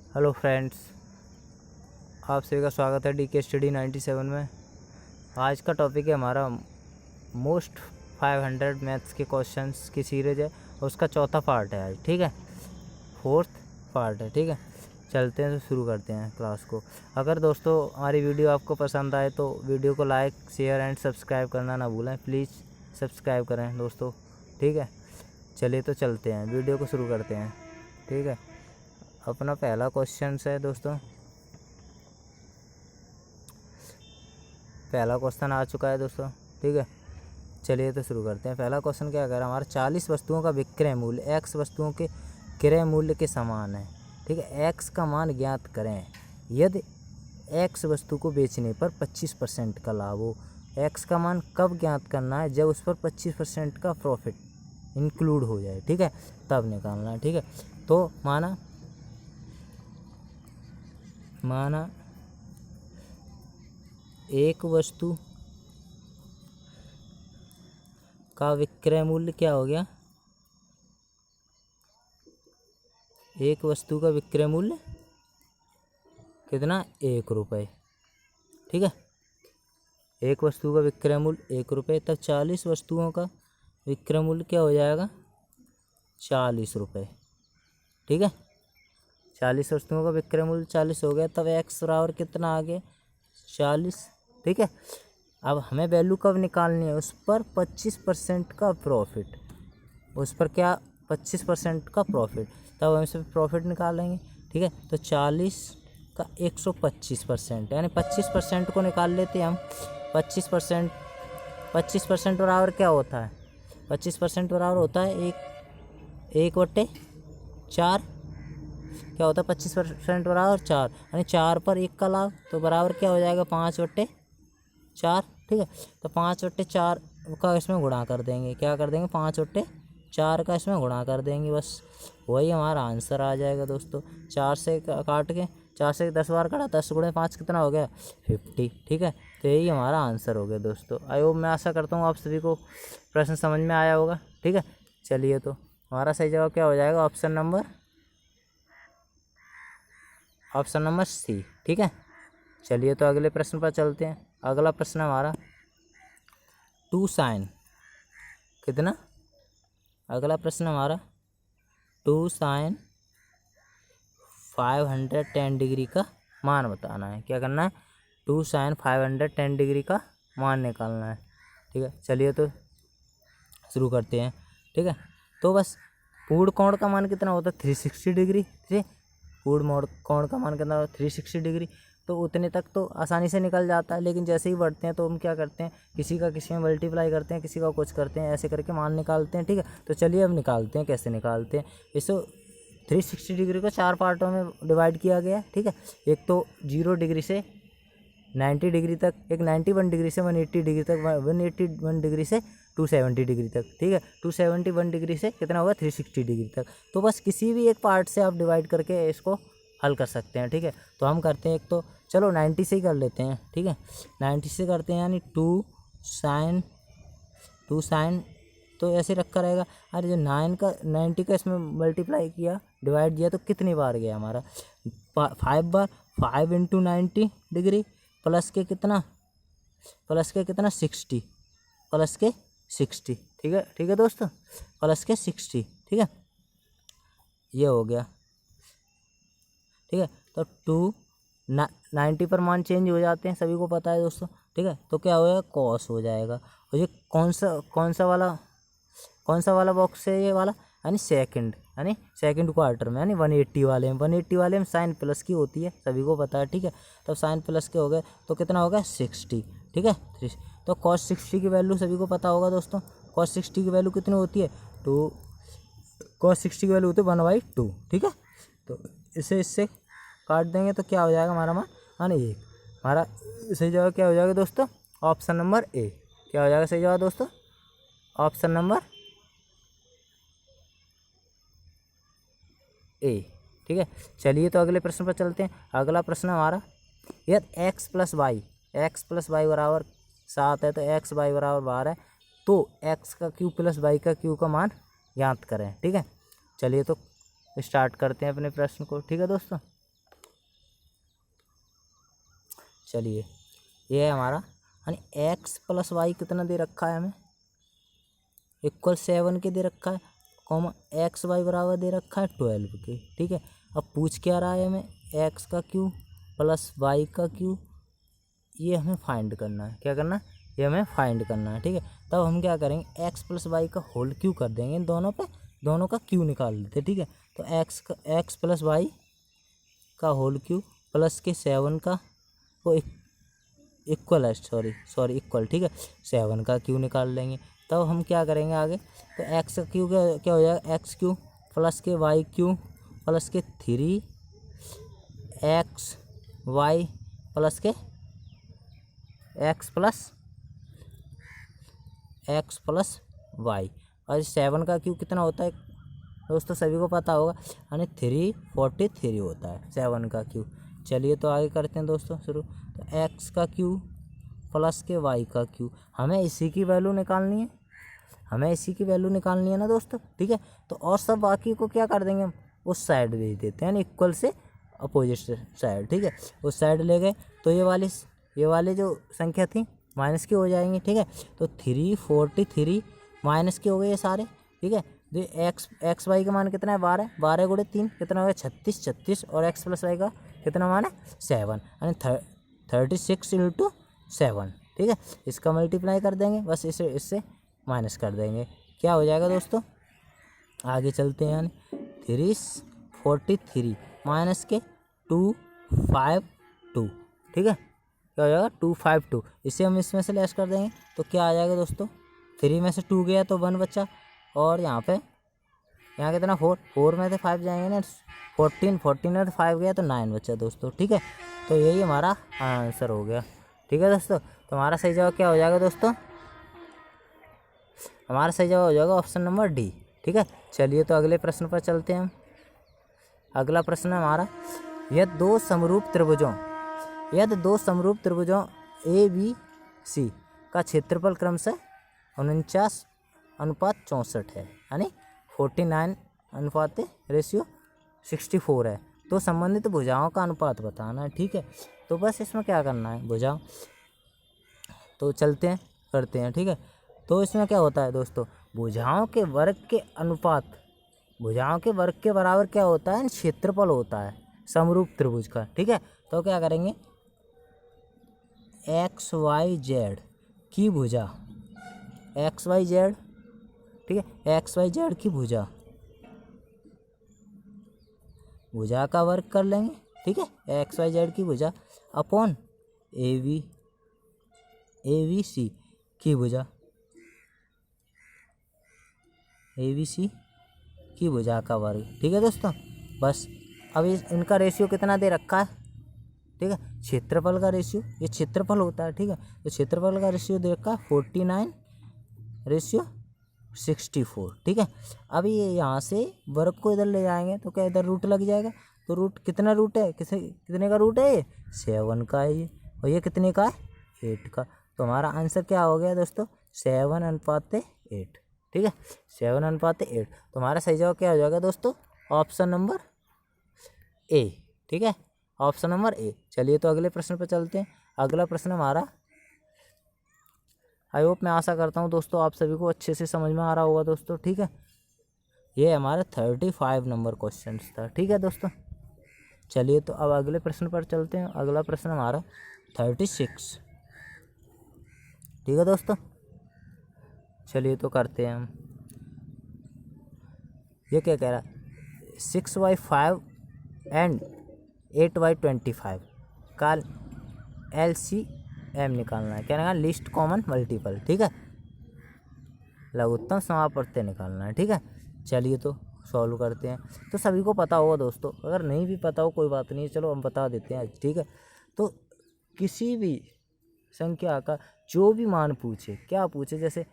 Hello friends, आप सभी का स्वागत है DK स्टडी 97 में। आज का टॉपिक है हमारा मोस्ट 500 मैथ्स के क्वेश्चंस की सीरीज़ है, उसका चौथा पार्ट है आज। ठीक है, फोर्थ पार्ट है। ठीक है, चलते हैं तो शुरू करते हैं क्लास को। अगर दोस्तों हमारी वीडियो आपको पसंद आए तो वीडियो को लाइक, शेयर एंड सब्सक्राइब करना ना भूलें। प्लीज़ सब्सक्राइब करें दोस्तों। ठीक है, चलिए तो चलते हैं, वीडियो को शुरू करते हैं। ठीक है, अपना पहला क्वेश्चन है दोस्तों, पहला क्वेश्चन आ चुका है दोस्तों। ठीक है, चलिए तो शुरू करते हैं। पहला क्वेश्चन क्या कह रहा है हमारा, 40 वस्तुओं का विक्रय मूल्य x वस्तुओं के क्रय मूल्य के समान है। ठीक है, x का मान ज्ञात करें यदि x वस्तु को बेचने पर 25% का लाभ हो। x का मान कब ज्ञात करना है? जब उस पर 25% का प्रॉफिट इंक्लूड हो जाए। ठीक है, तब निकालना है। ठीक है, तो माना एक वस्तु का विक्रय मूल्य क्या हो गया? एक वस्तु का विक्रय मूल्य कितना? 1 रुपये। ठीक है, एक वस्तु का विक्रय मूल्य 1 रुपये, तब 40 वस्तुओं का विक्रय मूल्य क्या हो जाएगा? 40 रुपये। ठीक है, 40 वस्तुओं का विक्रय मूल्य 40 हो गया, तब x बराबर कितना आ गया? 40। ठीक है, अब हमें वैल्यू कब निकालनी है? उस पर 25% का प्रॉफिट, उस पर क्या 25% का प्रॉफिट, तब हम इसमें प्रॉफिट निकालेंगे। ठीक है, तो 40 का 125% यानी 25% को निकाल लेते हैं हम। 25% बराबर क्या होता है? 25% बराबर होता है 1/4। क्या होता है 25% बराबर 4, यानी 4 पर 1 का लाभ, तो बराबर क्या हो जाएगा? 5/4। ठीक है, तो 5/4 का इसमें गुणा कर देंगे। क्या कर देंगे? 5/4 का इसमें गुणा कर देंगे, बस वही हमारा आंसर आ जाएगा दोस्तों। 4 से काट के 4 से 10 बार काटा, 10 × 5 कितना हो गया? 50। ठीक है, तो यही हमारा आंसर हो गया दोस्तों। आई होप, मैं आशा करता हूँ आप सभी को प्रश्न समझ में आया होगा। ठीक है, चलिए तो हमारा सही जवाब क्या हो जाएगा? Option number C. ठीक है, चलिए तो अगले प्रश्न पर चलते हैं। अगला प्रश्न हमारा 2 sin कितना? अगला प्रश्न हमारा 2 sin 510 डिग्री का मान बताना है। क्या करना है? 2 sin 510 डिग्री का मान निकालना है। ठीक है, चलिए तो शुरू करते हैं। ठीक है, तो बस पूर्ण कोण का मान कितना होता है? 360 डिग्री। ठीक, पूर्ण कोण का मान कितना होता है? 360 डिग्री। तो उतने तक तो आसानी से निकल जाता है, लेकिन जैसे ही बढ़ते हैं तो हम क्या करते हैं, किसी का किसी में मल्टीप्लाई करते हैं, किसी का कुछ करते हैं, ऐसे करके मान निकालते हैं। ठीक है, तो चलिए अब निकालते हैं, कैसे निकालते हैं। इसको 360 डिग्री को 4 पार्टों में डिवाइड किया गया। ठीक है, एक तो 0 डिग्री से 90 डिग्री तक, एक 91 डिग्री से 180 डिग्री तक, 181 डिग्री से 270 डिग्री तक। ठीक है, 271 डिग्री से कितना होगा? 360 डिग्री तक। तो बस किसी भी एक पार्ट से आप डिवाइड करके इसको हल कर सकते हैं। ठीक है, तो हम करते हैं, एक तो चलो 90 से ही कर लेते हैं। ठीक है, 90 से करते हैं, यानी 2 sin, तो ऐसे रखा रहेगा। अरे जो 90 का इसमें मल्टीप्लाई किया, डिवाइड किया, तो कितनी बार गया हमारा? 5 बार। 5 × 90 डिग्री प्लस के कितना? 60, प्लस के 60। ठीक है दोस्तों, प्लस के 60। ठीक है, ये हो गया। ठीक है, तो 90 पर मान चेंज हो जाते हैं, सभी को पता है दोस्तों। ठीक है, तो क्या होगा? कॉस हो जाएगा। और ये कौन सा वाला बॉक्स है? ये वाला, यानी सेकंड क्वार्टर में, यानी 180 वाले में। 180 वाले में साइन प्लस की होती है, सभी को पता है। ठीक है, तब साइन प्लस के हो गए तो कितना होगा? 60। ठीक है, तो cos 60 की वैल्यू सभी को पता होगा दोस्तों। cos 60 की वैल्यू कितनी होती है? 2। cos 60 की वैल्यू होती है 1/2। ठीक है, तो इससे काट देंगे तो क्या हो जाएगा हमारा मान? यानी 1। हमारा सही जवाब क्या हो जाएगा दोस्तों? Option number A. क्या हो जाएगा सही जवाब दोस्तों? Option number A. ठीक है, चलिए तो अगले प्रश्न पर चलते हैं। अगला प्रश्न हमारा, यदि x प्लस वाई बराबर 7 है, तो x y बराबर 12 है, तो x का क्यूब प्लस y का क्यूब का मान ज्ञात करें। ठीक है, चलिए तो स्टार्ट करते हैं अपने प्रश्न को। ठीक है दोस्तों, चलिए ये है हमारा, यानी एक्स प्लस वाई कितना दे रखा है हमें, इक्वल 7 के दे रखा है, कॉमा एक्स वाई बराबर दे रखा है 12 के। ठीक है, अब पूछ क्या रहा है हमें, एक्स का क्यू प्लस वाई का क्यू, ये हमें फाइंड करना है। क्या करना है, ये हमें फाइंड करना है। ठीक है, तब हम क्या करेंगे, एक्स प्लस वाई का होल क्यू कर देंगे इन दोनों पे, दोनों का क्यू निकाल लेते। ठीक है, तो एक्स प्लस वाई का होल क्यू प्लस के 7 का वो इक्वल है, सॉरी इक्वल। ठीक है, 7 का क्यू निकाल लेंगे। तब हम क्या करेंगे आगे, तो एक्स का क्यू क्या हो जाएगा, एक्स क्यू प्लस के वाई क्यू प्लस के 3 एक्स वाई प्लस के एक्स प्लस वाई। और 7 का क्यू कितना होता है दोस्तों, सभी को पता होगा, यानी 343 होता है 7 का क्यू। चलिए तो आगे करते हैं दोस्तों शुरू। तो एक्स का क्यू प्लस के वाई का क्यू, हमें इसी की वैल्यू निकालनी है, हमें इसी की वैल्यू निकालनी है ना दोस्तों। ठीक है, तो और सब बाकी को क्या कर देंगे हम, उस साइड भेज देते हैं, इक्वल से अपोजिट साइड। ठीक है, उस साइड ले गए तो ये वाली जो संख्या थी माइनस की हो जाएंगी। ठीक है, तो 343 माइनस के हो गए ये सारे। ठीक है, जो एक्स वाई का मान कितना है, 12 गुणे 3 कितना हो गया, 36 और एक्स प्लस वाई का कितना मान है, 7, यानी 36 × 7। ठीक है, इसका मल्टीप्लाई कर देंगे, बस इससे माइनस कर देंगे, क्या हो जाएगा दोस्तों। आगे चलते हैं, यानी 343 माइनस के 252। ठीक है, क्या हो जाएगा 252, इसे हम इसमें से लेस कर देंगे तो क्या आ जाएगा दोस्तों, 3 में से 2 गया तो 1 बचा, और यहाँ कितना 4 में से 5 जाएंगे ना, 14 में से 5 गया तो 9 बचा दोस्तों। ठीक है, तो यही हमारा आंसर हो गया। ठीक है दोस्तों, तो हमारा सही जवाब क्या हो जाएगा दोस्तों, हमारा सही जवाब हो जाएगा ऑप्शन नंबर डी। ठीक है, चलिए तो अगले प्रश्न पर चलते हैं हम। अगला प्रश्न है हमारा, यदि दो समरूप त्रिभुजों ए बी सी का क्षेत्रफल क्रमशः 49:64 है, यानी 49:64 है, तो संबंधित भुजाओं का अनुपात बताना है। ठीक है, तो बस इसमें क्या करना है, भुजाओं तो चलते हैं करते हैं। ठीक है, तो इसमें क्या होता है दोस्तों, भुजाओं के वर्ग के बराबर क्या होता है, क्षेत्रफल होता है समरूप त्रिभुज का। ठीक है, तो क्या करेंगे, एक्स वाई जेड की भुजा, एक्स वाई जेड, ठीक है, एक्स वाई जेड की भुजा का वर्ग कर लेंगे। ठीक है, एक्स वाई जेड की भुजा अपॉन ए बी सी की भुजा, ए बी सी की भुजा का वर्ग। ठीक है दोस्तों, बस अब इनका रेशियो कितना दे रखा है, ठीक है, क्षेत्रफल का रेशियो, ये क्षेत्रफल होता है। ठीक है, तो क्षेत्रफल का रेशियो दे रखा है 49:64। ठीक है, अब ये यहाँ से वर्ग को इधर ले जाएंगे तो क्या इधर रूट लग जाएगा, तो रूट कितना रूट है, कितने का रूट है, ये 7 का है ये, और ये कितने का है, 8 का। तो हमारा आंसर क्या हो गया दोस्तों, 7:8। ठीक है, 7:8। तो हमारा सही जवाब क्या हो जाएगा दोस्तों, ऑप्शन नंबर ए। ठीक है, ऑप्शन नंबर ए। चलिए तो अगले प्रश्न पर चलते हैं। अगला प्रश्न हमारा, आई होप, मैं आशा करता हूँ दोस्तों आप सभी को अच्छे से समझ में आ रहा होगा दोस्तों। ठीक है, ये हमारा 35 नंबर क्वेश्चन था। ठीक है दोस्तों, चलिए तो अब अगले प्रश्न पर चलते हैं। अगला प्रश्न हमारा 36। ठीक है दोस्तों, चलिए तो करते हैं हम। ये क्या कह रहा है, 6/5 एंड 8/25 का LCM निकालना है। क्या निकालना, लिस्ट कॉमन मल्टीपल। ठीक है, लघुत्तम समापवर्ती निकालना है। ठीक है, चलिए तो सॉल्व करते हैं। तो सभी को पता होगा दोस्तों, अगर नहीं भी पता हो कोई बात नहीं, चलो हम बता देते हैं। ठीक है, तो किसी भी संख्या का जो भी मान पूछे, क्या पूछे, जैसे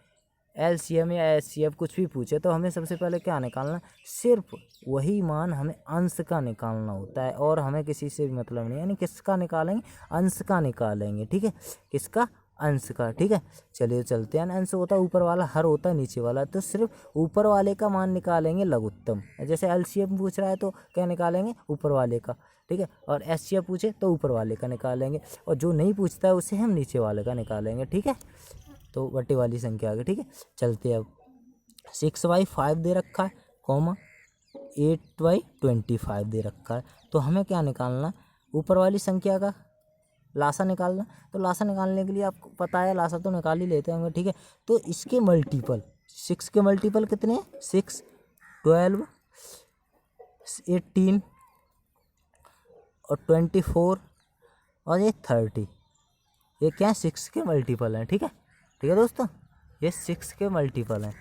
LCM या HCF कुछ भी पूछे, तो हमें सबसे पहले क्या निकालना, सिर्फ वही मान हमें अंश का निकालना होता है, और हमें किसी से भी मतलब नहीं, यानी किसका निकालेंगे, अंश का निकालेंगे। ठीक है, किसका, अंश का, ठीक है। चलिए चलते हैं। अंश होता है ऊपर वाला, हर होता है नीचे वाला, तो सिर्फ ऊपर वाले का मान निकालेंगे लघुत्तम। जैसे एलसीएम पूछ रहा है तो क्या निकालेंगे, ऊपर वाले का, ठीक है। और एचसीएफ पूछे तो ऊपर वाले का निकालेंगे, और जो नहीं पूछता है उसे हम नीचे वाले का निकालेंगे, ठीक है। तो बटे वाली संख्या आ गई, ठीक है। चलते अब 6/5 दे रखा है, कॉमा 8/25 दे रखा है, तो हमें क्या निकालना, ऊपर वाली संख्या का लासा निकालना। तो लासा निकालने के लिए आपको पता है, लासा तो निकाल ही लेते होंगे, ठीक है। तो इसके मल्टीपल, 6 के मल्टीपल कितने हैं, 6, 12, 18 और 24 और ये 30, ये क्या है, 6 के मल्टीपल हैं, ठीक है। ठीक है दोस्तों, ये 6 के मल्टीपल हैं।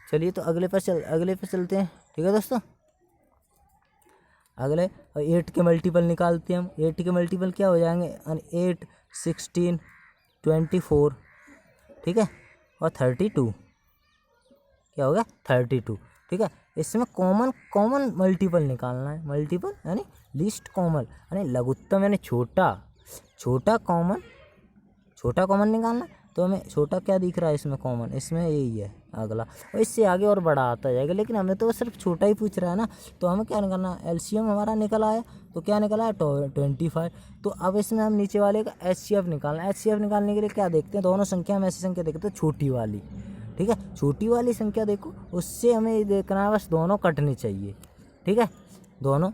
चलिए तो अगले पे चलते हैं, ठीक है दोस्तों। अगले 8 के मल्टीपल निकालते हैं हम। 8 के मल्टीपल क्या हो जाएंगे, 8, 16, 24, ठीक है, और 32, क्या हो गया, 32, ठीक है। इसमें कॉमन मल्टीपल निकालना है, मल्टीपल यानी लीस्ट कॉमन, यानी लघुत्तम यानी छोटा कॉमन निकालना। तो हमें छोटा क्या दिख रहा है इसमें, कॉमन, इसमें यही है अगला, और इससे आगे और बड़ा आता जाएगा, लेकिन हमें तो सिर्फ छोटा ही पूछ रहा है ना। तो हमें क्या निकालना, एलसीएम हमारा निकल आया, तो क्या निकला है, 25। तो अब इसमें हम नीचे वाले का एचसीएफ निकालना है। एचसीएफ निकालने के लिए क्या देखते हैं, दोनों संख्या में ऐसी संख्या देखते हैं छोटी वाली, ठीक है। छोटी वाली संख्या देखो, उससे हमें ये देखना है बस दोनों कटनी चाहिए, ठीक है। दोनों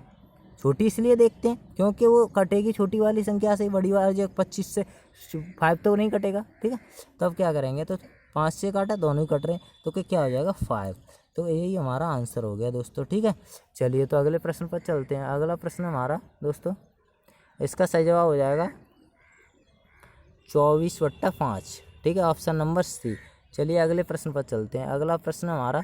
छोटी इसलिए देखते हैं क्योंकि वो कटेगी छोटी वाली संख्या से, बड़ी वाली जो 25 से 5 तो नहीं कटेगा, ठीक है। तो अब क्या करेंगे, तो 5 से काटा, दोनों ही कट रहे हैं, तो क्या हो जाएगा, 5। तो यही हमारा आंसर हो गया दोस्तों, ठीक है। चलिए तो अगले प्रश्न पर चलते हैं। अगला प्रश्न हमारा दोस्तों, इसका सही जवाब हो जाएगा 24/5, ठीक है, ऑप्शन नंबर सी। चलिए अगले प्रश्न पर चलते हैं। अगला प्रश्न हमारा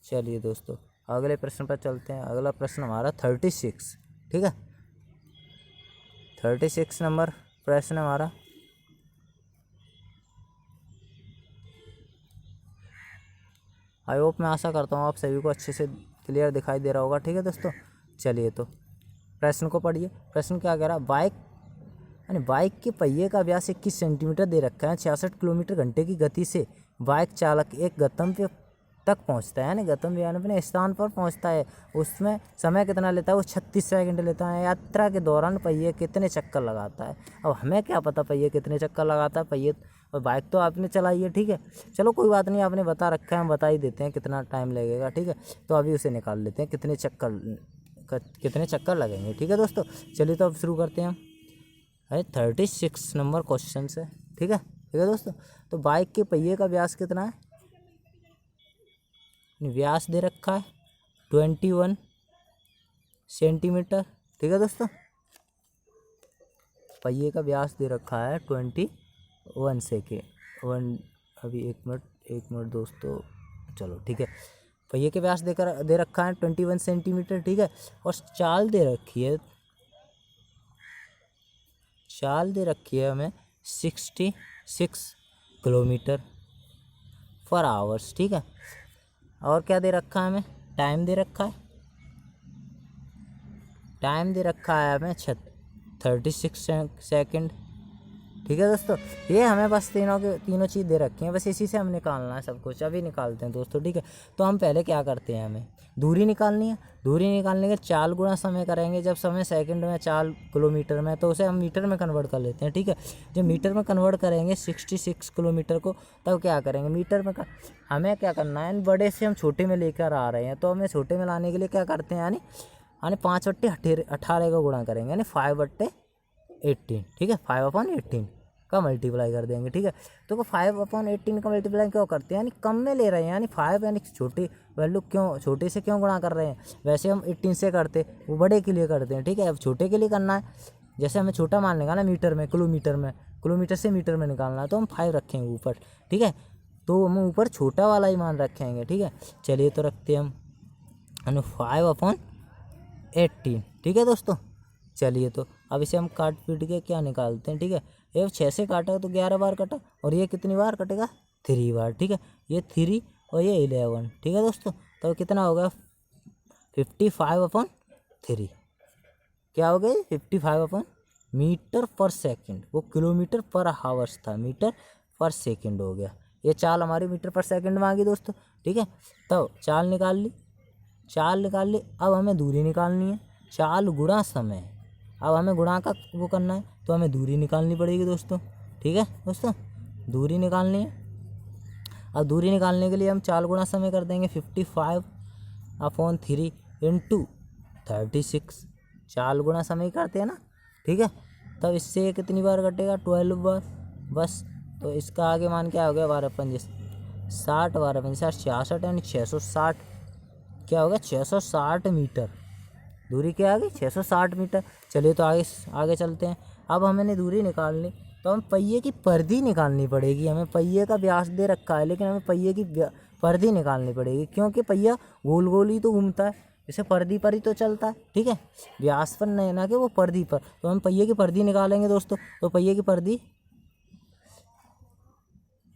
चलिए दोस्तों अगले प्रश्न पर चलते हैं। अगला प्रश्न हमारा 36, ठीक है, 36 नंबर प्रश्न हमारा। आई होप, मैं आशा करता हूँ आप सभी को अच्छे से क्लियर दिखाई दे रहा होगा, ठीक है दोस्तों। चलिए तो प्रश्न को पढ़िए। प्रश्न क्या कह रहा है, बाइक के पहिए का व्यास 21 सेंटीमीटर दे रखा है। 66 किलोमीटर घंटे की गति से बाइक चालक एक गंतव्य तक पहुंचता है, यानी गंतव्य यानी अपने स्थान पर पहुंचता है। उसमें समय कितना लेता है, वो 36 सेकंड लेता है। यात्रा के दौरान पहिए कितने चक्कर लगाता है। अब हमें क्या पता पहिए कितने चक्कर लगाता है, पहिए और बाइक तो आपने चलाई है, ठीक है। चलो कोई बात नहीं, आपने बता रखा है, हम बता ही देते हैं कितना टाइम लगेगा, ठीक है। तो अभी उसे निकाल लेते हैं, कितने चक्कर लगेंगे, ठीक है दोस्तों। चलिए तो अब शुरू करते हैं हम। 36 नंबर क्वेश्चन से, ठीक है दोस्तों। तो बाइक के पहिए का व्यास कितना है, व्यास दे रखा है 21 सेंटीमीटर, ठीक है दोस्तों। पहिए का व्यास दे रखा है 21 सेकेंड। अभी एक मिनट दोस्तों, चलो ठीक है। पहिए के व्यास दे रखा है 21 सेंटीमीटर, ठीक है। और चाल दे रखी है हमें 66 किलोमीटर पर आवर्स, ठीक है। और क्या दे रखा है हमें, टाइम दे रखा है हमें 36 सेकंड, ठीक है दोस्तों। ये हमें बस तीनों चीज़ दे रखी हैं, बस इसी से हम निकालना है सब कुछ। अभी निकालते हैं दोस्तों, ठीक है। तो हम पहले क्या करते हैं, हमें दूरी निकालनी है। दूरी निकालने के 4 गुना समय करेंगे। जब समय सेकंड में 4 किलोमीटर में, तो उसे हम मीटर में कन्वर्ट कर लेते हैं, ठीक है। जब मीटर में कन्वर्ट करेंगे 66 किलोमीटर को, तब क्या करेंगे, मीटर में हमें क्या करना है, बड़े से हम छोटे में लेकर आ रहे हैं, तो हमें छोटे में लाने के लिए क्या करते हैं, यानी 5/18 का गुणा करेंगे, यानी 5/18, ठीक है। 5/18 का मल्टीप्लाई कर देंगे, ठीक है। तो 5/18 का मल्टीप्लाई क्यों करते हैं, यानी कम में ले रहे हैं, यानी 5 यानी छोटी वैल्यू, क्यों छोटे से क्यों गुणा कर रहे हैं। वैसे हम 18 से करते, वो बड़े के लिए करते हैं, ठीक है। अब छोटे के लिए करना है, जैसे हमें छोटा मान निकालना मीटर में, किलोमीटर से मीटर में निकालना है, तो हम 5 रखेंगे ऊपर, ठीक है। तो हम ऊपर छोटा वाला ही मान रखेंगे, ठीक है। चलिए तो रखते हैं हम 5/18, ठीक है दोस्तों। चलिए तो अब इसे हम काट पीट के क्या निकालते हैं, ठीक है। ये 6 से काटा तो 11 बार कटा, और ये कितनी बार कटेगा, 3 बार, ठीक है। ये 3 और ये 11, ठीक है दोस्तों। तो कितना हो गया 55/3। क्या हो गया 55 मीटर पर सेकंड, वो किलोमीटर पर हावर्स था, मीटर पर सेकंड हो गया। ये चाल हमारी मीटर पर सेकंड में आ गई दोस्तों, ठीक है। तो चाल निकाल ली, अब हमें दूरी निकालनी है। चाल गुणा समय, अब हमें गुणा का वो करना है, तो हमें दूरी निकालनी पड़ेगी दोस्तों, ठीक है दोस्तों। दूरी निकालनी है। अब दूरी निकालने के लिए हम चाल गुणा समय कर देंगे 55/3 इंटू 36। चाल गुणा समय करते हैं ना, ठीक है। तब इससे ये कितनी बार कटेगा 12 बार बस। तो इसका आगे मान क्या हो गया 12×5 60, 12×5 66 यानी 660। क्या होगा 660 मीटर। दूरी क्या आ गई 660 मीटर। चलिए तो आगे चलते हैं। अब हमें दूरी निकालनी, तो हम पहिए की परिधि निकालनी पड़ेगी। हमें पहिए का व्यास दे रखा है, लेकिन हमें पहिए की परिधि निकालनी पड़ेगी, क्योंकि पहिया गोल गोल ही तो घूमता है, इसे परिधि पर ही तो चलता है, ठीक है। व्यास पर नहीं, ना कि वो परिधि पर। तो हम पहिए की परिधि निकालेंगे दोस्तों। तो पहिए की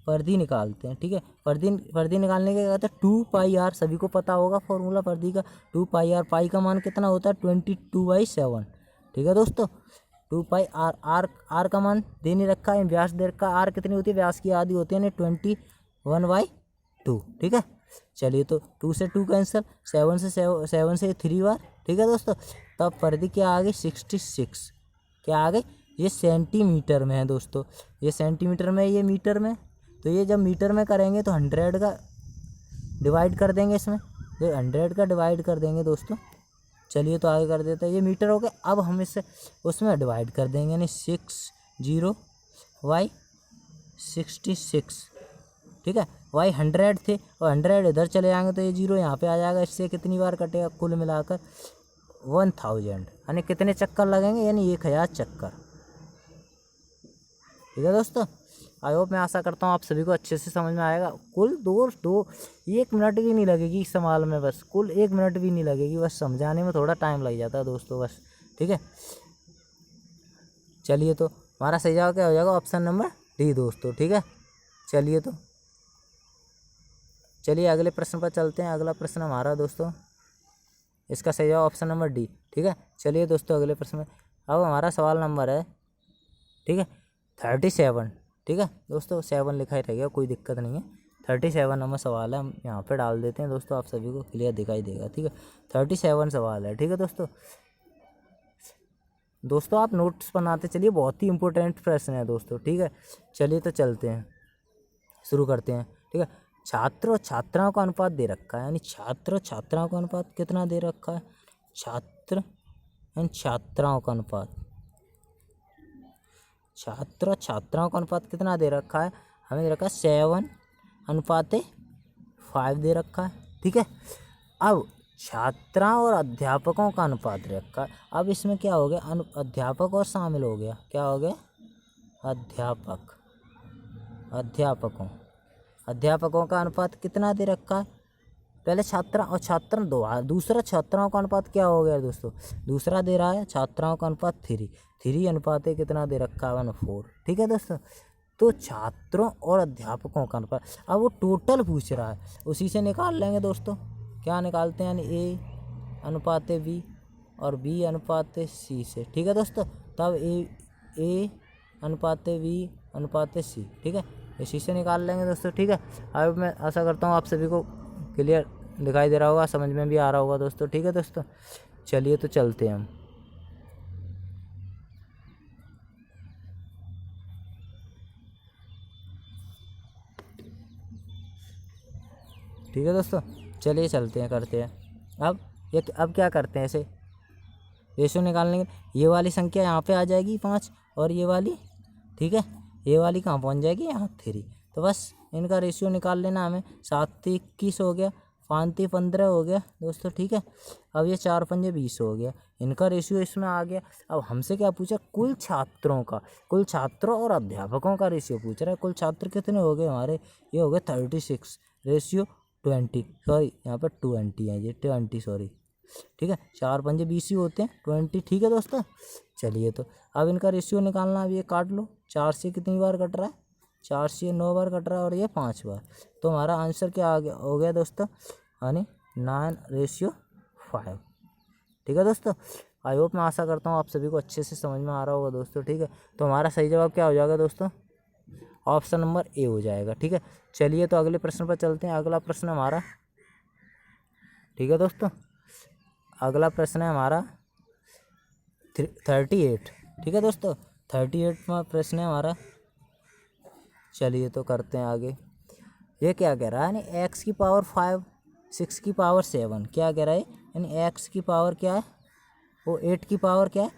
परिधि निकालते हैं, ठीक है। परिधि निकालने के कहते हैं 2πr, सभी को पता होगा फॉर्मूला परिधि का 2πr। पाई का मान कितना होता है 22/7, ठीक है दोस्तों। 2πr, आर का मान दे नहीं रखा है, व्यास दे रखा है। आर कितनी होती है, व्यास की आधी होती है, 21/2, ठीक है। चलिए तो 2 से 2 कैंसिल, 7 से 3 बार, ठीक है दोस्तों। तब परिधि क्या आ गई 66। क्या आ गई, ये सेंटीमीटर में है दोस्तों, ये सेंटीमीटर में, ये मीटर में। तो ये जब मीटर में करेंगे तो 100 का डिवाइड कर देंगे इसमें, ये 100 का डिवाइड कर देंगे दोस्तों। चलिए तो आगे कर देते हैं, ये मीटर हो गया। अब हम इसे उसमें डिवाइड कर देंगे, यानी 60/66, ठीक है। y 100 थे और 100 इधर चले जाएंगे तो ये 0 यहाँ पे आ जाएगा। इससे कितनी बार कटेगा कुल मिलाकर 1000, यानी कितने चक्कर लगेंगे, यानी 1000 चक्कर, ठीक है दोस्तों। आई होप, मैं आशा करता हूँ आप सभी को अच्छे से समझ में आएगा। कुल 1 मिनट भी नहीं लगेगी इस सवाल में, बस कुल 1 मिनट भी नहीं लगेगी, बस समझाने में थोड़ा टाइम लग जाता है दोस्तों, बस, ठीक है। चलिए तो हमारा सही जवाब क्या हो जाएगा, ऑप्शन नंबर डी दोस्तों, ठीक है। चलिए अगले प्रश्न पर चलते हैं। अगला प्रश्न हमारा दोस्तों, इसका सही जवाब ऑप्शन नंबर डी, ठीक है। चलिए दोस्तों अगले प्रश्न में, अब हमारा सवाल नंबर है, ठीक है, 37, ठीक है दोस्तों। 7 लिखा ही रहेगा, कोई दिक्कत नहीं है। 37 नंबर सवाल है, हम यहाँ पे डाल देते हैं दोस्तों, आप सभी को क्लियर दिखाई देगा, ठीक है। 37 सवाल है, ठीक है दोस्तों आप नोट्स बनाते चलिए, बहुत ही इंपॉर्टेंट प्रश्न है दोस्तों, ठीक है। चलिए तो चलते हैं, शुरू करते हैं, ठीक है। छात्र और छात्राओं का अनुपात दे रखा है, यानी छात्र और छात्राओं का अनुपात कितना दे रखा है, छात्र एंड छात्राओं का अनुपात, छात्र और छात्राओं का अनुपात कितना दे रखा है, हमें दे रखा है 7:5 दे रखा है, ठीक है। अब छात्राओं और अध्यापकों का अनुपात दे रखा है। अब इसमें क्या हो गया, अध्यापक और शामिल हो गया, क्या हो गया, अध्यापकों का अनुपात कितना दे रखा है, पहले छात्रा और छात्र दो, दूसरा छात्राओं का अनुपात क्या हो गया दोस्तों, दूसरा दे रहा है छात्राओं का अनुपात 3 अनुपात कितना दे रखा है 1/4, ठीक है दोस्तों। तो छात्रों और अध्यापकों का अनुपात, अब वो टोटल पूछ रहा है, उसी से निकाल लेंगे दोस्तों। क्या निकालते हैं, यानी A अनुपात B और B अनुपात C से, ठीक है दोस्तों। तब A अनुपात B अनुपात C, ठीक है, इसी से निकाल लेंगे दोस्तों, ठीक है। अब मैं आशा करता हूँ आप सभी को क्लियर दिखाई दे रहा होगा, समझ में भी आ रहा होगा दोस्तों, ठीक है दोस्तों। चलिए तो चलते हैं हम, ठीक है दोस्तों। चलिए चलते हैं, करते हैं। अब क्या करते हैं, ऐसे रेशो निकालने के, ये वाली संख्या यहाँ पे आ जाएगी 5 और ये वाली, ठीक है, ये वाली कहाँ पहुँच जाएगी, यहाँ 3। तो बस इनका रेशियो निकाल लेना हमें। 7×3 = 21 हो गया, 5×3 = 15 हो गया दोस्तों, ठीक है। अब ये 4×5 = 20 हो गया, इनका रेशियो इसमें आ गया। अब हमसे क्या पूछा, कुल छात्रों और अध्यापकों का रेशियो पूछ रहा है। कुल छात्र कितने हो गए हमारे, ये हो गए 36, रेशियो 20, सॉरी यहाँ पर 20 है, ये 20 सॉरी, ठीक है। 4×5 = 20 ही होते हैं, 20, ठीक है दोस्तों। चलिए तो अब इनका रेशियो निकालना, अब ये काट लो, 4 से कितनी बार कट रहा है, 4 से 9 बार कट रहा है और ये 5 बार। तो हमारा आंसर क्या आ गया हो गया दोस्तों, यानी 9:5। ठीक है दोस्तों, आई होप, मैं आशा करता हूँ आप सभी को अच्छे से समझ में आ रहा होगा दोस्तों। ठीक है, तो हमारा सही जवाब क्या हो जाएगा दोस्तों, ऑप्शन नंबर ए हो जाएगा। ठीक है, चलिए तो अगले प्रश्न पर चलते हैं। अगला प्रश्न हमारा, ठीक है दोस्तों, अगला प्रश्न है हमारा 38। ठीक है दोस्तों, 38वां प्रश्न है हमारा। चलिए तो करते हैं आगे। ये क्या कह रहा है, यानी एक्स की पावर 5, 6 की पावर 7, क्या कह रहा है, यानी एक्स की पावर क्या है, वो 8 की पावर क्या है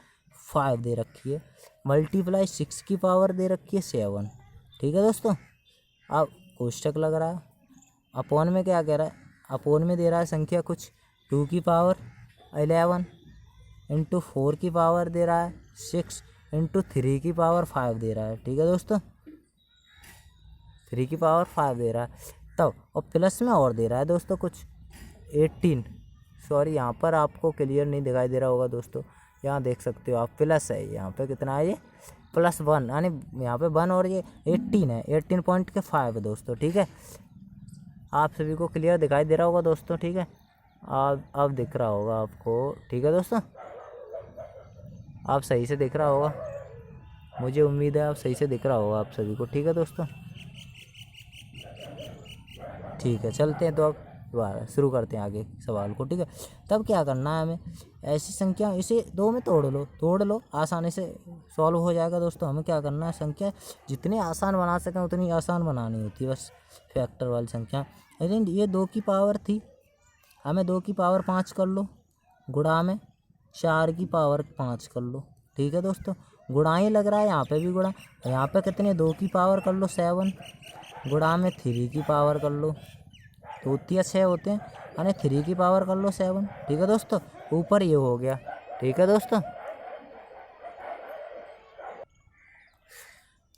5 दे रखी है, मल्टीप्लाई 6 की पावर दे रखी है 7। ठीक है दोस्तों, अब कोष्टक लग रहा है, अपोन में क्या कह रहा है, अपोन में दे रहा है संख्या कुछ 2 की पावर 11 इंटू 4 की पावर दे रहा है 6 इंटू 3 की पावर 5 दे रहा है। ठीक है दोस्तों, 3 की पावर 5 दे रहा है तब, और प्लस में और दे रहा है दोस्तों कुछ 18, सॉरी यहाँ पर आपको क्लियर नहीं दिखाई दे रहा होगा दोस्तों, यहाँ देख सकते हो आप, प्लस है यहाँ पे, कितना है ये +1, यानी यहाँ पे 1 और ये 18 है, 18.5 दोस्तों। ठीक है, आप सभी को क्लियर दिखाई दे रहा होगा दोस्तों। ठीक है, अब दिख रहा होगा आपको। ठीक है दोस्तों, आप सही से दिख रहा होगा, मुझे उम्मीद है आप सही से दिख रहा होगा आप सभी को। ठीक है दोस्तों, ठीक है, चलते हैं तो अब दोबारा शुरू करते हैं आगे सवाल को। ठीक है, तब क्या करना है हमें, ऐसी संख्या इसे 2 में तोड़ लो, आसानी से सॉल्व हो जाएगा दोस्तों। हमें क्या करना है, संख्या जितनी आसान बना सकें उतनी आसान बनानी होती है बस, फैक्टर वाली संख्या। लेकिन ये 2 की पावर थी, हमें 2 की पावर 5 कर लो, गुणा में 4 की पावर 5 कर लो। ठीक है दोस्तों, गुणा ही लग रहा है, यहाँ पे भी गुणा, यहाँ पे कितने 2 की पावर कर लो 7, गुणा में 3 की पावर कर लो, तो 6 होते हैं, यानी 3 की पावर कर लो 7। ठीक है दोस्तों, ऊपर ये हो गया। ठीक है दोस्तों,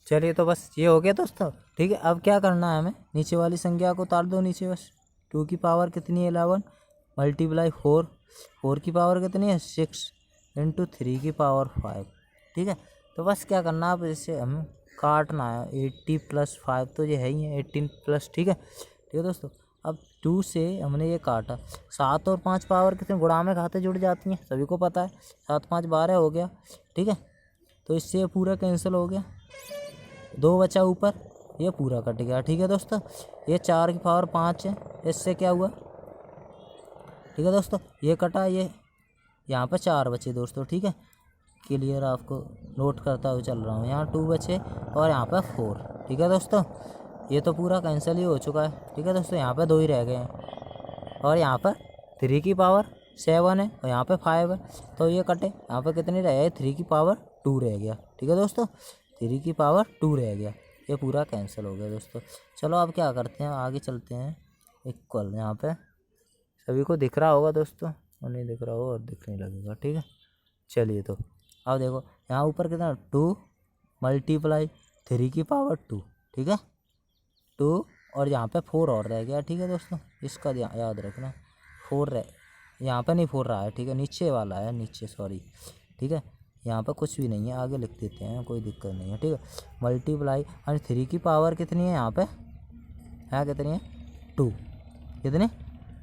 चलिए तो बस ये हो गया दोस्तों। ठीक है, अब क्या करना है हमें, नीचे वाली संख्या को उतार दो नीचे बस। 2 की पावर कितनी है 11 मल्टीप्लाई 4 की पावर कितनी है 6 इंटू 3 की पावर 5। ठीक है, तो बस क्या करना है, अब इसे हम काटना है, 80 + 5 तो ये है ही है 18 प्लस। ठीक है दोस्तों, अब 2 से हमने ये काटा, 7 और 5 पावर कितने गुणा में खाते जुड़ जाती हैं, सभी को पता है, 7 5 12 हो गया। ठीक है, तो इससे ये पूरा कैंसिल हो गया, 2 बचा ऊपर, ये पूरा कट गया। ठीक है दोस्तों, ये 4 की पावर 5 है, इससे क्या हुआ, ठीक है दोस्तों, ये कटा, ये यहाँ पर 4 बचे दोस्तों। ठीक है, क्लियर आपको नोट करता हुआ चल रहा हूँ, यहाँ 2 बचे और यहाँ पर 4। ठीक है दोस्तों, ये तो पूरा कैंसिल ही हो चुका है। ठीक है दोस्तों, यहाँ पे 2 ही रह गए हैं, और यहाँ पर 3 की पावर 7 है और यहाँ पे 5 है, तो ये कटे, यहाँ पर कितने रह गए, 3 की पावर 2 रह गया। ठीक है दोस्तों, 3 की पावर 2 रह गया, ये पूरा कैंसिल हो गया दोस्तों। चलो अब क्या करते हैं, आगे चलते हैं। इक्वल, यहाँ पे सभी को दिख रहा होगा दोस्तों, और नहीं दिख रहा होगा और दिखने लगेगा। ठीक है, चलिए तो अब देखो, यहाँ ऊपर कितना 2 मल्टीप्लाई 3 की पावर 2। ठीक है, 2 और यहाँ पे 4 और रह गया। ठीक है दोस्तों, इसका याद रखना, 4 रह, यहाँ पे नहीं 4 रहा है। ठीक है, नीचे वाला है, नीचे, सॉरी। ठीक है, यहाँ पे कुछ भी नहीं है, आगे लिख देते हैं, कोई दिक्कत नहीं है। ठीक है, मल्टीप्लाई, और 3 की पावर कितनी है यहाँ पे, है कितनी है 2, कितनी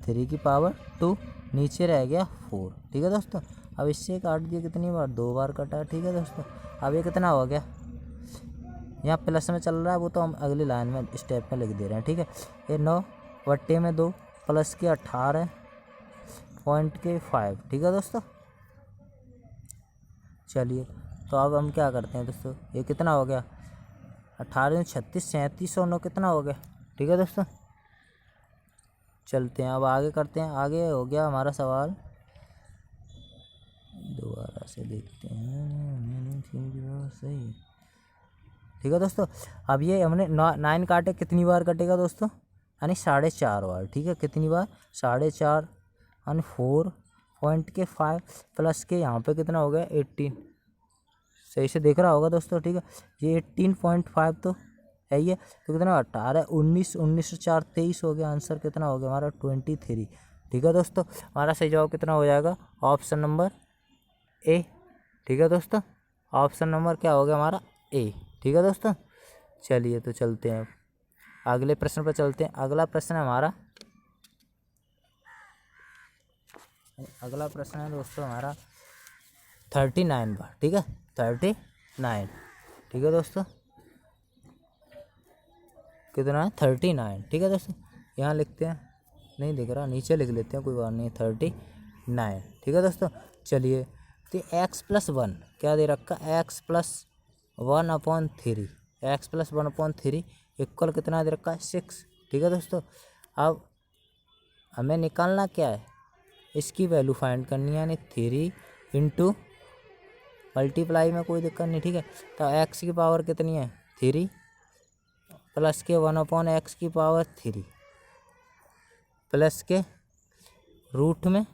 3 की पावर 2, नीचे रह गया 4। ठीक है दोस्तों, अब इससे काट दिया कितनी बार, 2 बार कटा। ठीक है दोस्तों, अब ये कितना हो गया, यहाँ प्लस में चल रहा है, वो तो हम अगली लाइन में स्टेप में लिख दे रहे हैं। ठीक है, ये 9/2 प्लस के 18.5। ठीक है दोस्तों, चलिए तो अब हम क्या करते हैं दोस्तों, ये कितना हो गया, 18 36 37 और 9 कितना हो गया। ठीक है दोस्तों, चलते हैं अब आगे करते हैं। आगे हो गया हमारा सवाल, दोबारा से देखते हैं, सही। ठीक है दोस्तों, अब ये हमने 9 काटे, कितनी बार कटेगा दोस्तों, यानी 4.5 बार। ठीक है, कितनी बार, 4.5, यानी 4.5 प्लस के यहाँ पे कितना हो गया 18, सही से देख रहा होगा दोस्तों। ठीक है, ये 18.5 तो है ही है, तो कितना 18 19 19 और 4 23 हो गया, आंसर कितना हो गया हमारा 23। ठीक है दोस्तों, हमारा सही जवाब कितना हो जाएगा, ऑप्शन नंबर ए। ठीक है दोस्तों, ऑप्शन नंबर क्या हो गया हमारा ए। ठीक है दोस्तों, चलिए तो चलते हैं अगले प्रश्न पर चलते हैं। अगला प्रश्न है हमारा, अगला प्रश्न है दोस्तों हमारा 39 पर, ठीक है 39, ठीक है दोस्तों, कितना है 39, ठीक है दोस्तों। यहाँ लिखते हैं, नहीं दिख रहा, नीचे लिख लेते हैं, कोई बात नहीं, 39, ठीक है दोस्तों। चलिए तो x+1 क्या दे रखा, x+1/3, x+1/3 इक्वल कितना दे रखा है 6, ठीक है दोस्तों। अब हमें निकालना क्या है, इसकी वैल्यू फाइंड करनी है, यानी 3 इंटू मल्टीप्लाई में कोई दिक्कत नहीं, ठीक है। तो x की पावर कितनी है 3 प्लस के 1/x की पावर 3 प्लस के रूट में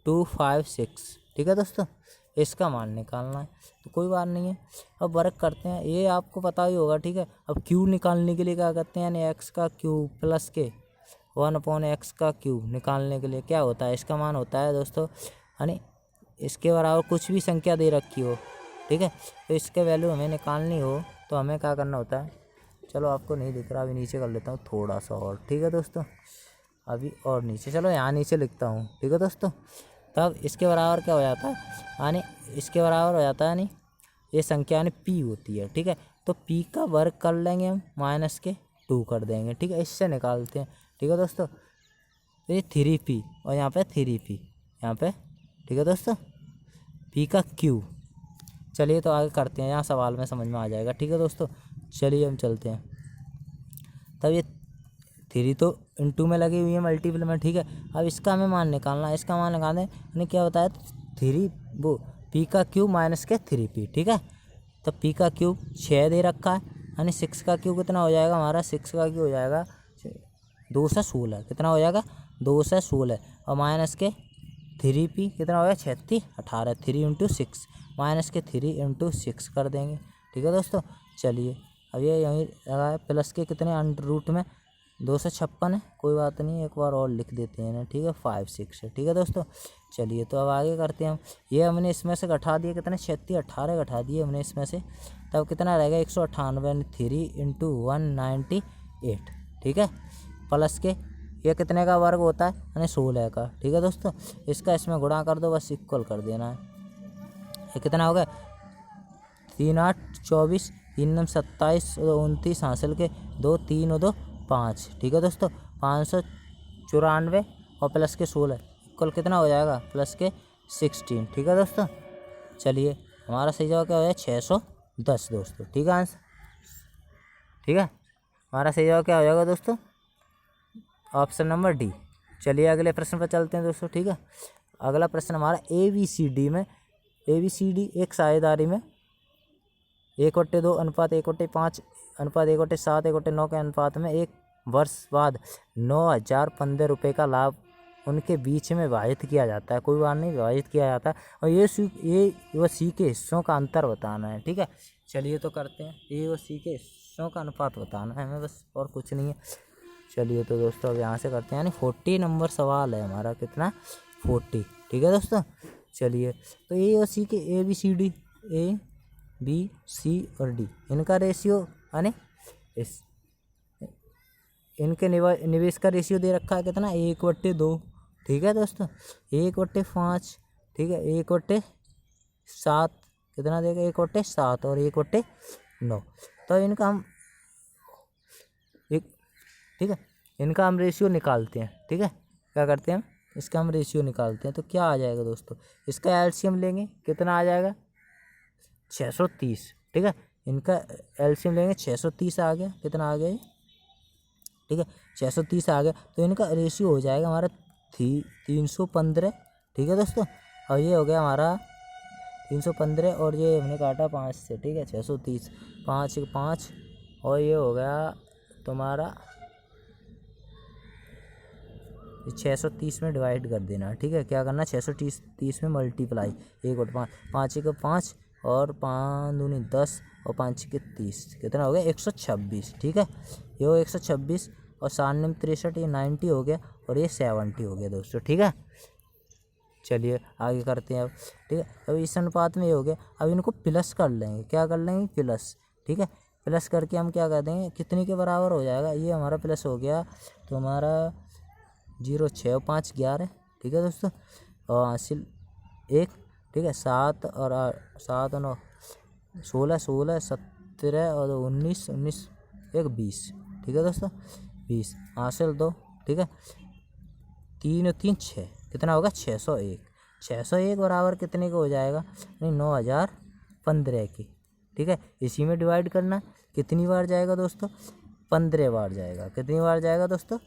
256, ठीक है दोस्तों। इसका मान निकालना है, तो कोई बात नहीं है। अब वर्क करते हैं, ये आपको पता ही होगा, ठीक है। अब क्यूब निकालने के लिए क्या करते हैं, यानी x का क्यूब प्लस के 1/x का क्यूब निकालने के लिए क्या होता है, इसका मान होता है दोस्तों, यानी इसके बराबर कुछ भी संख्या दे रखी हो, ठीक है, तो इसके वैल्यू हमें निकालनी हो तो हमें क्या करना होता है, चलो आपको नहीं दिख रहा, अभी नीचे कर लेता हूँ थोड़ा सा और, ठीक है दोस्तों, अभी और नीचे, चलो यहाँ नीचे लिखता हूँ, ठीक है दोस्तों। तब इसके बराबर क्या हो जाता है, यानी इसके बराबर हो जाता है, यानी ये संख्या यानी p होती है, ठीक है। तो p का वर्ग कर लेंगे हम, -2 कर देंगे, ठीक है, इससे निकालते हैं, ठीक है दोस्तों। तो ये 3p और यहाँ पे 3p यहाँ पे, ठीक है दोस्तों, p का क्यूब। चलिए तो आगे करते हैं, यहाँ सवाल में समझ में आ जाएगा, ठीक है दोस्तों। चलिए हम चलते हैं। तब ये 3 तो इंटू में लगी हुई है मल्टीपल में, ठीक है। अब इसका हमें मान निकालना है, इसका मान निकालने यानी क्या होता है 3 वो p का क्यूब माइनस के 3p, ठीक है। तब p का क्यूब 6 दे रखा है, यानी 6 का क्यूब कितना हो जाएगा हमारा, 6 का क्यूब हो जाएगा 2 से 16, कितना हो जाएगा 2 से 16, और माइनस के 3p कितना हो गया 36 18, 3 इंटू 6 माइनस के 3 इंटू 6 कर देंगे, ठीक है दोस्तों। चलिए अब ये यहीं लगा है, प्लस के कितने अंडर रूट में 256 है, कोई बात नहीं, एक बार और लिख देते हैं ना, ठीक है 5 6 है, ठीक है दोस्तों। चलिए तो अब आगे करते हैं हम, ये हमने इसमें से घटा दिए, कितने 36 18 घटा दिए हमने इसमें से, तब कितना रहेगा 198, 3 इंटू 198, ठीक है, प्लस के ये कितने का वर्ग होता है, यानी 16 का, ठीक है दोस्तों। इसका इसमें गुणा कर दो, बस इक्वल कर देना है। ये कितना हो गया 3 8 24, 3 9 27 और 29 हासिल के 2 3 और 2 5, ठीक है दोस्तों। 594 और प्लस के 16 इक्वल कितना हो जाएगा, प्लस के 16, ठीक है दोस्तों। चलिए हमारा सही जवाब क्या हो जाएगा 610 दोस्तों, ठीक है आंसर, ठीक है, हमारा सही जवाब क्या हो जाएगा दोस्तों, ऑप्शन नंबर डी। चलिए अगले प्रश्न पर चलते हैं दोस्तों, ठीक है। अगला प्रश्न हमारा ABCD में, ABCD एक साझेदारी में 1/2 अनुपात 1/5 अनुपात 1/7 1/9 के अनुपात में एक वर्ष बाद 9,015 रुपये का लाभ उनके बीच में विभाजित किया जाता है, कोई बात नहीं, विभाजित किया जाता है, और ये व सी के हिस्सों का अंतर बताना है, ठीक है। चलिए तो करते हैं, ए व सी के हिस्सों का अनुपात बताना है हमें, बस और कुछ नहीं है। चलिए तो दोस्तों अब यहाँ से करते हैं, यानी 40 नंबर सवाल है हमारा, कितना 40, ठीक है दोस्तों। चलिए तो ए और सी के ABCD A B C और D इनका रेशियो, यानी इस इनके निवेश का रेशियो दे रखा है कितना 1/2, ठीक है दोस्तों, 1/5, ठीक है, 1/7 कितना देगा 1/7 और 1/9, तो इनका हम ठीक है, इनका हम रेशियो निकालते हैं, ठीक है, क्या करते हैं हम, इसका हम रेशियो निकालते हैं, तो क्या आ जाएगा दोस्तों, इसका एलसीएम लेंगे, कितना आ जाएगा 630, ठीक है, इनका एलसीएम लेंगे 630 आ गया, कितना आ गया ये, ठीक है 630 आ गया, तो इनका रेशियो हो जाएगा हमारा 315, ठीक है दोस्तों, और ये हो गया हमारा 315, और ये हमने काटा 5 से, ठीक है 630 5 और ये हो गया तुम्हारा 630 में डिवाइड कर देना, ठीक है, क्या करना 630 में मल्टीप्लाई 1/5 5 1 5 और 5 दूनी 10 और 5 के 30, कितना हो गया 126, ठीक है, ये हो 126 और 93 ये 90 हो गया और ये 70 हो गया दोस्तों, ठीक है। चलिए आगे करते हैं अब, ठीक है, अब इस अनुपात में ये हो गया, अब इनको प्लस कर लेंगे, क्या कर लेंगे प्लस, ठीक है, प्लस करके हम क्या कर देंगे, कितनी के बराबर हो जाएगा, ये हमारा प्लस हो गया तो हमारा 0 6 और 5 11, ठीक है दोस्तों, और हासिल 1, ठीक है, 7 और 9 16 16 17 और 19 19 1 20, ठीक है दोस्तों, 20 हासिल 2, ठीक है, 3 और 3 6, कितना होगा 601। 601 बराबर कितने का हो जाएगा, नहीं 9015 की, ठीक है। इसी में डिवाइड करना, कितनी बार जाएगा दोस्तों, 15 बार जाएगा। कितनी बार जाएगा दोस्तों,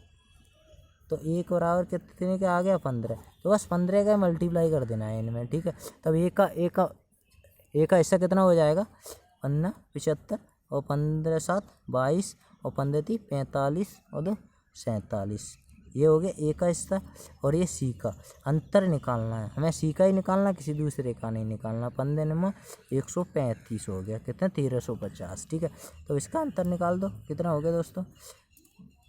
तो 1 बराबर कितने का आ गया 15, तो बस 15 का मल्टीप्लाई कर देना है इनमें, ठीक है। तब एक का हिस्सा कितना हो जाएगा, 15 75 और 15 7 22 और 15 3 45 और 2 47, ये हो गया ए का हिस्सा। और ये सी का अंतर निकालना है हमें, सी का ही निकालना, किसी दूसरे का नहीं निकालना। 15 में 135 हो गया, कितना 1350, ठीक है। तो इसका अंतर निकाल दो, कितना हो गया दोस्तों,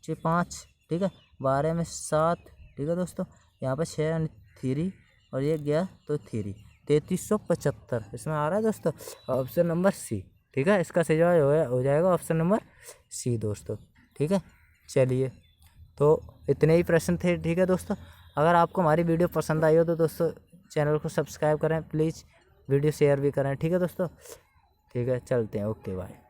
6 5, ठीक है, 12 में 7, ठीक है दोस्तों, यहाँ पर 6 3 और ये गया तो 3, 3375 इसमें आ रहा है दोस्तों, ऑप्शन नंबर सी, ठीक है। इसका सही जवाब हो जाएगा ऑप्शन नंबर सी दोस्तों, ठीक है। चलिए, तो इतने ही प्रश्न थे, ठीक है दोस्तों। अगर आपको हमारी वीडियो पसंद आई हो तो दोस्तों चैनल को सब्सक्राइब करें प्लीज़, वीडियो शेयर भी करें, ठीक है दोस्तों, ठीक है। चलते हैं, ओके बाय।